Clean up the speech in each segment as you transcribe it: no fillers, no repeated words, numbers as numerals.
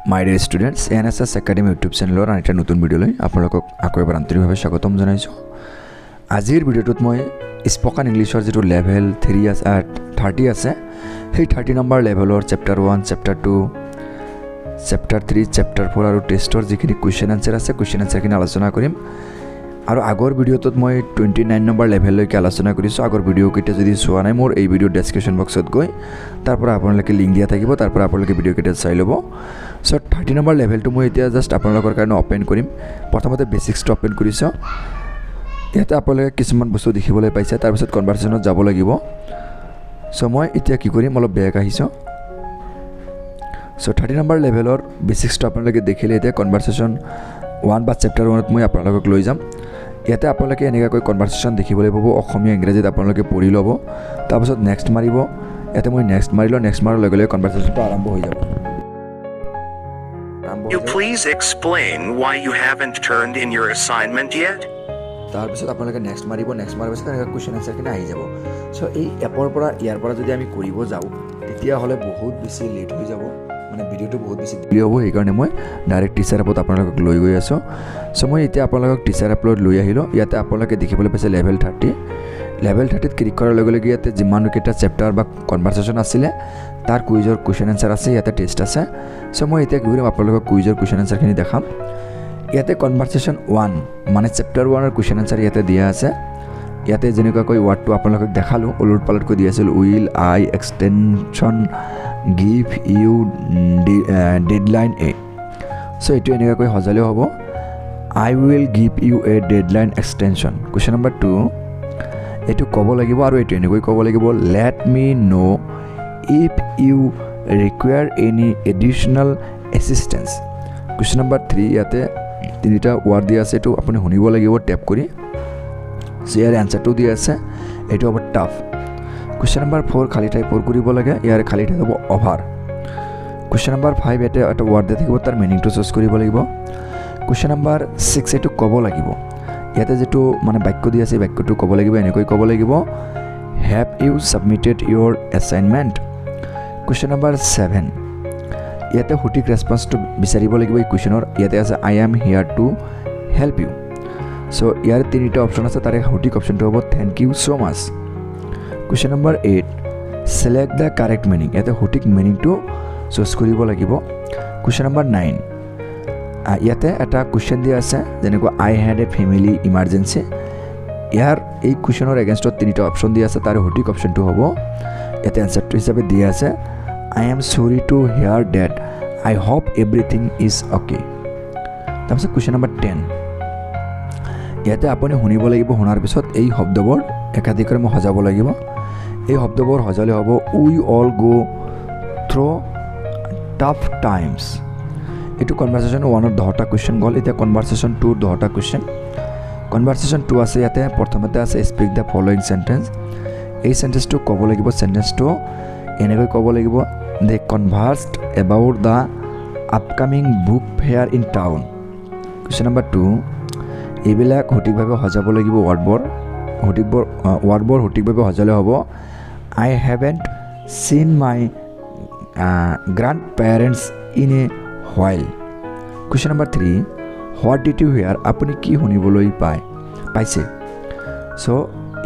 My dear students, ASSEB Academy YouTube channel and এটা নতুন video লৈ আপোনালোকক আকৌ এবাৰ আন্তৰিকভাৱে স্বাগতম জনাইছো। আজিৰ ভিডিওটোত মই স্পোকেন ইংলিশৰ যেটো লেভেল 3 আছে 30 আছে সেই 30 নম্বৰ লেভেলৰ চেপ্টাৰ 1 চেপ্টাৰ 2 চেপ্টাৰ 3 চেপ্টাৰ 4 আৰু টেষ্টৰ যিখিনি কোৱেশ্চন আনসাৰ আছে কোৱেশ্চন আনসাৰখিনি আলোচনা কৰিম। আৰু আগৰ ভিডিওটোত মই 29 নম্বৰ লেভেল লৈকে আলোচনা কৰিছো। আগৰ ভিডিও কেইটা যদি চোৱা নাই মোৰ এই ভিডিও ডেসক্ৰিপচন বক্সত গৈ তাৰ পৰা আপোনালোকে লিংক দিয়া থাকিব, তাৰ পৰা আপোনালোকে ভিডিও কেইটা চাই ল'ব। সো 30 নম্বৰ লেভেলটো মই এতিয়া জাস্ট আপোনালোকৰ কাৰণে ওপেন কৰিম। প্ৰথমতে বেসিক্সটো ওপেন কৰিছো। ইয়াতে আপোনালোকে কিছুমান বস্তু দেখিবলৈ পাইছে, তাৰ পিছত কনভাৰসেচনত যাব লাগিব। সো মই এতিয়া কি কৰিম, অলপ বেক আহিছো। সো 30 নম্বৰ লেভেলৰ বেসিক্সটো আপোনালোকে দেখিলে এতিয়া কনভাৰসেচন 1 বা চেপ্টাৰ 1 ত মই আপোনালোকক লৈ যাম। ইয়াতে আপোনালোকে এনেকৈ কনভাৰসেচন দেখিবলৈ পাব, অসমীয়া ইংৰাজীত আপোনালোকে পঢ়ি ল'ব। তাৰ পিছত নেক্সট মাৰিব। ইয়াতে মই নেক্সট মাৰিলো, নেক্সট মাৰাৰ লগে লগে কনভাৰসেচনটো আৰম্ভ হৈ যাব। You please explain why you haven't turned in your assignment yet? তাৰ পিছত আপোনালোকে নেক্সট মাৰিব, নেক্সট মাৰাৰ পিছত এনেকৈ কোৱেশ্চন আনসাৰখিনি আহি যাব। সো এই এপৰ পৰা ইয়াৰ পৰা যদি আমি কৰিব যাওঁ তেতিয়া হলে বহুত বেছি লেট হৈ যাব, মানে ভিডিওটো বহুত বেছি দেৰি হ'ব। সেইকাৰণে মই ডাইৰেক্ট টিচাৰ এপত আপোনালোকক লৈ গৈ আছো। সো মই এতিয়া আপোনালোকক টিচাৰ এপত লৈ আহিলো। ইয়াতে আপোনালোকে দেখিবলৈ পাইছে লেভেল 30। লেভেল 30 ত ক্লিক কৰাৰ লগে লগে ইয়াতে যিমান কেইটা চেপ্টাৰ বা কনভাৰসেচন আছিলে তাৰ কুইজৰ কোৱেশ্চন আনসাৰ আছে, ইয়াতে টেষ্ট আছে। সো মই এতিয়া কি কৰিম, আপোনালোকক কুইজৰ কোৱেশ্চন আনসাৰখিনি দেখাম। ইয়াতে কনভাৰসেচন 1 মানে চেপ্টাৰ 1 ৰ কোৱেশ্চন আনসাৰ ইয়াতে দিয়া আছে। ইয়াতে যেনেকৈ ওয়াৰ্ডটো আপোনালোকক দেখালো ওলট পালটকৈ দিয়া আছিল, will I extension give you deadline a. So এইটো এনেকৈ সজালেও হ'ব, I will give you a deadline extension. Question number 2 এইটো ক'ব লাগিব আৰু এইটো এনেকৈ ক'ব লাগিব, let me know if you require any additional assistance. Question number 3 ইয়াতে তিনিটা ৱাৰ্ড দিয়া আছে, এইটো আপুনি শুনিব লাগিব টেপ কৰি। সো ইয়াৰ এনসাৰটো দিয়া আছে, এইটো হ'ব টাফ। কুৱেশ্চন নম্বৰ 4 খালি ঠাই পূৰ কৰিব লাগে, ইয়াৰ খালি ঠাই হ'ব অভাৰ। কুৱেশ্চন নম্বৰ 5 ইয়াতে এটা ৱাৰ্ড দিয়া থাকিব, তাৰ মিনিংটো চুজ কৰিব লাগিব। কুৱেশ্চন নম্বৰ 6 এইটো ক'ব লাগিব। ইয়াতে যেটো মানে বাক্য দিয়া আছে বাক্যটো ক'ব লাগিব, এনেকৈ ক'ব লাগিব, have you submitted your assignment. Question number 7 ইয়াতে সঠিক ৰেছপন্সটো বিচাৰিব লাগিব এই কুৱেশ্চনৰ। ইয়াতে আছে I am here to help you. So ইয়াৰ তিনিটা অপশ্যন আছে, তাৰে সঠিক অপশ্যনটো হ'ব thank you so' much. Question number 8 select the correct meaning. ইয়াতে সঠিক মিনিংটো চুজ কৰিব লাগিব। কুৱেশ্চন নম্বৰ 9 ইয়াতে এটা কুৱেশ্চন দিয়া আছে, যেনেকৈ আই হেড এ ফেমিলি ইমাৰ্জেঞ্চি। ইয়াৰ এই কুৱেশ্চনৰ এগেইনষ্টত তিনিটা অপশ্যন দিয়া আছে, তাৰে সঠিক অপশ্যনটো হ'ব ইয়াতে এনসাৰটো হিচাপে দিয়া আছে, I am sorry to hear that I hope everything is okay. তাৰপিছত কুৱেশ্চন নম্বৰ 10 ইয়াতে আপুনি শুনিব লাগিব, শুনাৰ পিছত এই শব্দবোৰ একাধিকক্ৰমে সজাব লাগিব। এই শব্দবোৰ সজালে হ'ব, উই অল গ' থ্ৰু টাফ টাইমছ। এইটো কনভাৰসেচন 1 ৰ 10টা কুৱেশ্চন গ'ল। এতিয়া কনভাৰসেচন 2 ৰ 10টা কুৱেশ্চন। কনভাৰসেচন 2 আছে, ইয়াতে প্ৰথমতে আছে স্পীক দ্য ফলোয়িং সেন্টেন্স। এই সেন্টেন্সটো ক'ব লাগিব, সেন্টেন্সটো এনেকৈ ক'ব লাগিব, they conversed about the upcoming book fair in town. Question number 2 এইবিলাক সঠিকভাৱে সজাব লাগিব, ৱাৰ্ডবোৰ সঠিকভাৱে সজালে হ'ব, I haven't seen my grandparents in a while. Question number 3 what did you hear. আপুনি কি শুনিবলৈ পাইছে। সো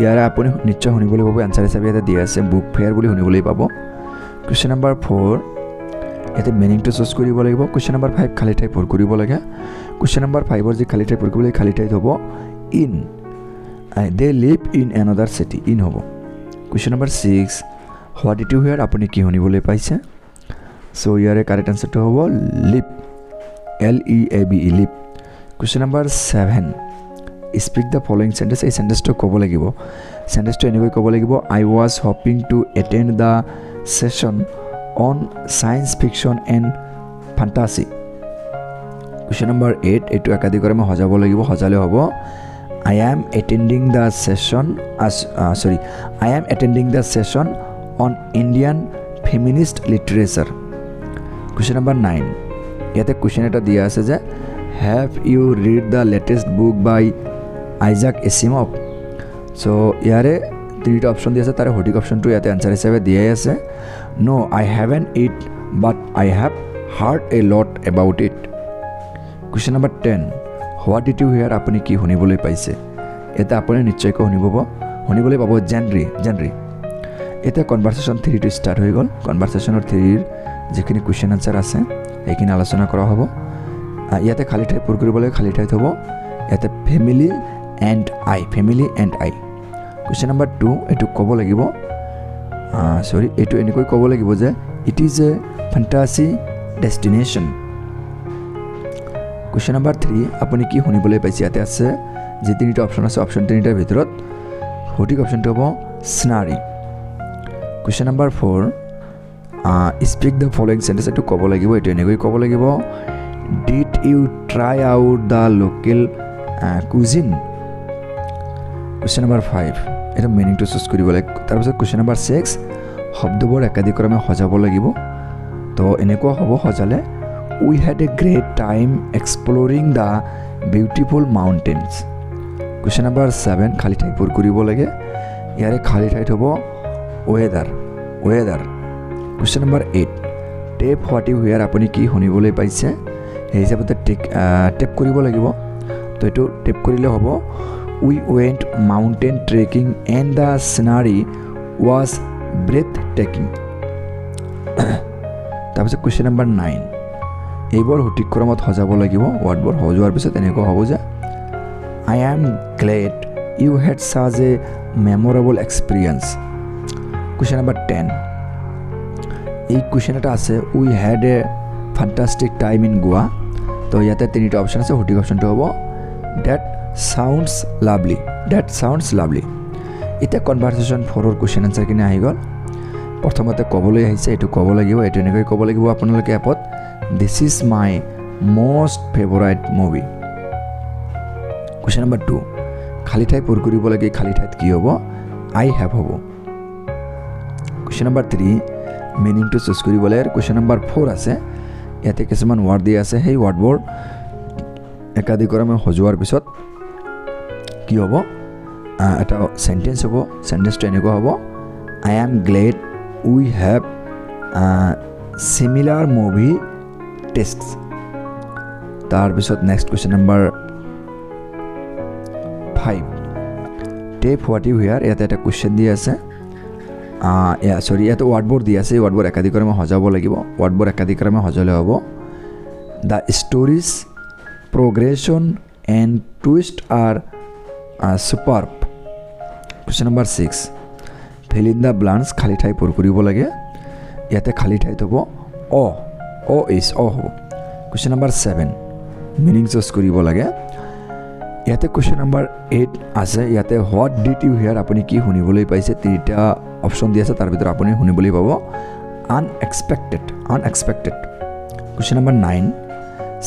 ইয়াৰে আপুনি নিশ্চয় শুনিবলৈ পাব, এনসাৰ হিচাপে ইয়াতে দিয়া আছে বুক ফেয়াৰ বুলি শুনিবলৈ পাব। কুৱেশ্চন নম্বৰ 4 ইয়াতে মিনিংটো চুজ কৰিব লাগিব। কুৱেশ্চন নম্বৰ 5 খালি ঠাই পূৰ কৰিব লাগে। কুৱেশ্চন নম্বৰ 5 যি খালি ঠাই পূৰ কৰিব লাগে, খালি ঠাইত হ'ব in, they live in another city, in হ'ব। Question number 6 what did you hear, আপুনি কি শুনিবলৈ পাইছে। সো ইয়াৰে কাৰেক্ট আনসাৰটো হ'ব leave, LEAVE leave. Question number 7 speak the following sentence. এই সেন্টেন্সটো ক'ব লাগিব, সেন্টেন্সটো এনেকৈ ক'ব লাগিব, I was hoping to attend the session on science fiction and fantasy. Question number 8 এইটো একাধিকক্ৰমে সজাব লাগিব, সজালে হ'ব, I am এটেণ্ডিং the session on Indian feminist literature. Question number 9 ইয়াতে কুৱেশ্চন এটা দিয়া আছে যে have you read the latest book by Isaac Asimov. So ইয়াৰে তিনিটা অপশ্যন দিয়া আছে, তাৰে সঠিক অপশ্যনটো ইয়াতে এনসাৰ হিচাপে দিয়াই আছে, no I haven't it but I have heard a lot about it. Question number 10. What did you hear? আপুনি কি শুনিবলৈ পাইছে? এটা আপুনি নিশ্চয়কৈ শুনিবলৈ পাব জেনৰি। এটা কনভাৰসেশ্যন 3 টো ষ্টাৰ্ট হৈ গ'ল। কনভাৰসেশ্যনৰ 3 যিখিনি কুৱেশ্যন আনসাৰ আছে সেইখিনি আলোচনা কৰা হ'ব। ইয়াতে খালী ঠাই পূৰ কৰিবলৈ খালী ঠাইত হ'ব ইয়াতে family and I. Question number 2 এইটো ক'ব লাগিব এইটো এনেকৈ ক'ব লাগিব যে it is a fantasy destination. Question number 3 আপুনি কি শুনিবলৈ পাইছে? ইয়াতে আছে যে 3টা অপশ্যন আছে, অপশ্যন 3টাৰ ভিতৰত সঠিক অপশ্যনটো হ'ব scenery. Question number 4 speak the following sentence. এইটো ক'ব লাগিব, এইটো এনেকৈ ক'ব লাগিব did you try out the local cuisine. Question number 5 এইটো মিনিংটো চুজ কৰিব লাগিব। তাৰপিছত কুৱেশ্যন নম্বৰ 6 শব্দবোৰ একাধিক্ৰমে সজাব লাগিব। তো এনেকুৱা হ'ব সজালে we had a great time exploring the beautiful mountains. Question number 7 খালী ঠাই পূৰ কৰিব লাগে। ইয়াৰে খালী ঠাইত হ'ব weather. Question number 8 tap what you hear. আপুনি কি শুনিবলৈ পাইছে সেই হিচাপতে টেপ কৰিব লাগিব। তো এইটো টেপ কৰিলে হ'ব we went mountain trekking and the scenery was breathtaking. তাৰপিছত কুৱেশ্যন নম্বৰ 9 এইবোৰ সঠিক ক্ৰমত সজাব লাগিব। ৱাৰ্ডবোৰ সজোৱাৰ পিছত এনেকুৱা হ'ব যে I am glad you had such a memorable experience. Question number 10 এই কুৱেশ্যন এটা আছে we had a fantastic time in Goa. তো ইয়াতে 3টা অপশ্যন আছে, সঠিক অপশ্যনটো হ'ব ডেট চাউণ্ডছ লাভলি। এতিয়া কনভাৰসেশ্যন 4ৰ কুৱেশ্যন আনচাৰখিনি আহি গ'ল। প্ৰথমতে ক'বলৈ আহিছে, এইটো ক'ব লাগিব, এইটো এনেকৈ ক'ব লাগিব আপোনালোকে এপত this is my most favourite movie. Question number 2 খালী ঠাই পূৰ কৰিব লাগে। খালী ঠাইত কি হ'ব? আই হেভ হ'ব। কুৱেশ্যন নম্বৰ 3 মিনিংটো চুজ কৰিব লাগে। কুৱেশ্যন নম্বৰ 4 আছে, ইয়াতে কিছুমান ৱাৰ্ড দিয়া আছে, সেই ৱাৰ্ডবোৰ একাধিক্ৰমে সজোৱাৰ পিছত কি হ'ব? এটা চেণ্টেঞ্চ হ'ব। চেণ্টেঞ্চটো এনেকুৱা হ'ব I am glad we have similar movie taste. তাৰপিছত next question number 5 tap what you hear. ইয়াতে এটা কুৱেশ্যন দিয়া আছে, ইয়াতে ৱাৰ্ডবোৰ দিয়া আছে, ৱাৰ্ডবোৰ একাধিক্ৰমে সজাব লাগিব। ৱাৰ্ডবোৰ একাধিক্ৰমে সজালে হ'ব the stories progression and twist are superb. Question number 6 fill in the blanks খালী ঠাই পূৰ কৰিব লাগে। ইয়াতে খালী ঠাইত হ'ব অ হ'ব। Question number 7 মিনিং চুজ কৰিব লাগে। ইয়াতে question number 8 আছে, ইয়াতে হোৱাট ডিড ইউ হিয়াৰ। আপুনি কি শুনিবলৈ পাইছে? 3টা অপশ্যন দি আছে, তাৰ ভিতৰত আপুনি শুনিবলৈ পাব unexpected. Question number 9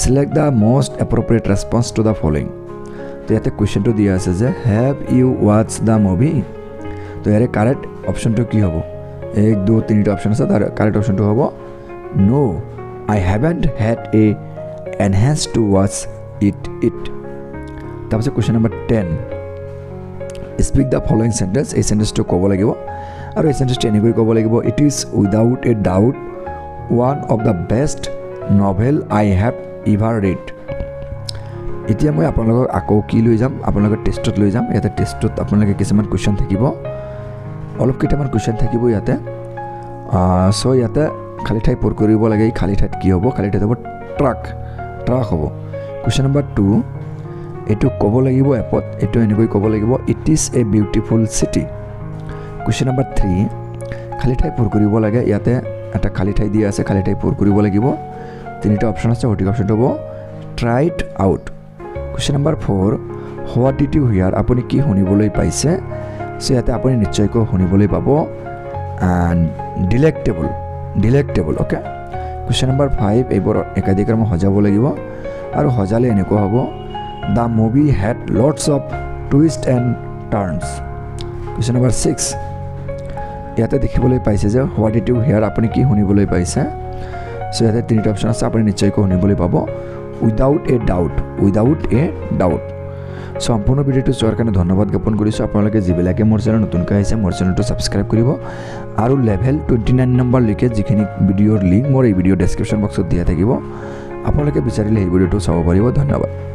select the most appropriate response to the following. তো ইয়াতে কুৱেশ্যনটো দিয়া আছে যে have you watch the movie. তো ইয়াৰে কাৰেক্ট অপশ্যনটো কি হ'ব? 1 2 3টা অপশ্যন আছে, তাৰ কাৰেক্ট অপশ্যনটো হ'ব no I haven't had a chance to watch it. তাৰপিছত question number 10 speak the following sentence. এই চেণ্টেন্সটো ক'ব লাগিব আৰু এই চেণ্টেন্সটো এনেকৈ ক'ব লাগিব it is without a doubt one of the best novel I have ever read. এতিয়া মই আপোনালোকক আকৌ কি লৈ যাম? আপোনালোকৰ টেষ্টত লৈ যাম। ইয়াতে টেষ্টত আপোনালোকে কিছুমান কুৱেশ্যন থাকিব, অলপ কেইটামান কুৱেশ্যন থাকিব ইয়াতে। চ' ইয়াতে খালী ঠাই পূৰ কৰিব লাগে। এই খালী ঠাইত কি হ'ব? খালী ঠাইত হ'ব ট্ৰাক হ'ব। কুৱেশ্যন নম্বৰ 2 এইটো ক'ব লাগিব এপত, এইটো এনেকৈ ক'ব লাগিব it is a beautiful city. Question number 3 খালী ঠাই পূৰ কৰিব লাগে। ইয়াতে এটা খালী ঠাই দিয়া আছে, খালী ঠাই পূৰ কৰিব লাগিব। 3টা অপশ্যন আছে, সঠিক অপশ্যনটো হ'ব tried out. Question number 4 what did you hear. আপুনি কি শুনিবলৈ পাইছে? চ' ইয়াতে আপুনি নিশ্চয়কৈ শুনিবলৈ পাব ডিলেক্টেবল। অ'কে। কুৱেশ্যন নম্বৰ 5 এইবোৰ একাধিক্ৰমে সজাব লাগিব আৰু সজালে এনেকুৱা হ'ব the movie head lots of twist and turns. Question number 6 ইয়াতে দেখিবলৈ পাইছে যে হোৱাট ডিড ইউ হিয়াৰ। আপুনি কি শুনিবলৈ পাইছে? চ' ইয়াতে 3টা অপশ্যন আছে, আপুনি নিশ্চয়কৈ শুনিবলৈ পাব উইদাউট এ ডাউট। সো সম্পূৰ্ণ ভিডিঅ'টো চোৱাৰ কাৰণে ধন্যবাদ জ্ঞাপন কৰিছোঁ আপোনালোকে যিবিলাকে মোৰ চেনেল নতুনকৈ আহিছে মোৰ চেনেলটো ছাবস্ক্ৰাইব কৰিব আৰু লেভেল 29 নম্বৰলৈকে যিখিনি ভিডিঅ'ৰ লিংক মোৰ এই ভিডিঅ' ডেছক্ৰিপশ্যন বক্সত দিয়া থাকিব আপোনালোকে বিচাৰিলে এই ভিডিঅ'টো চাব পাৰিব ধন্যবাদ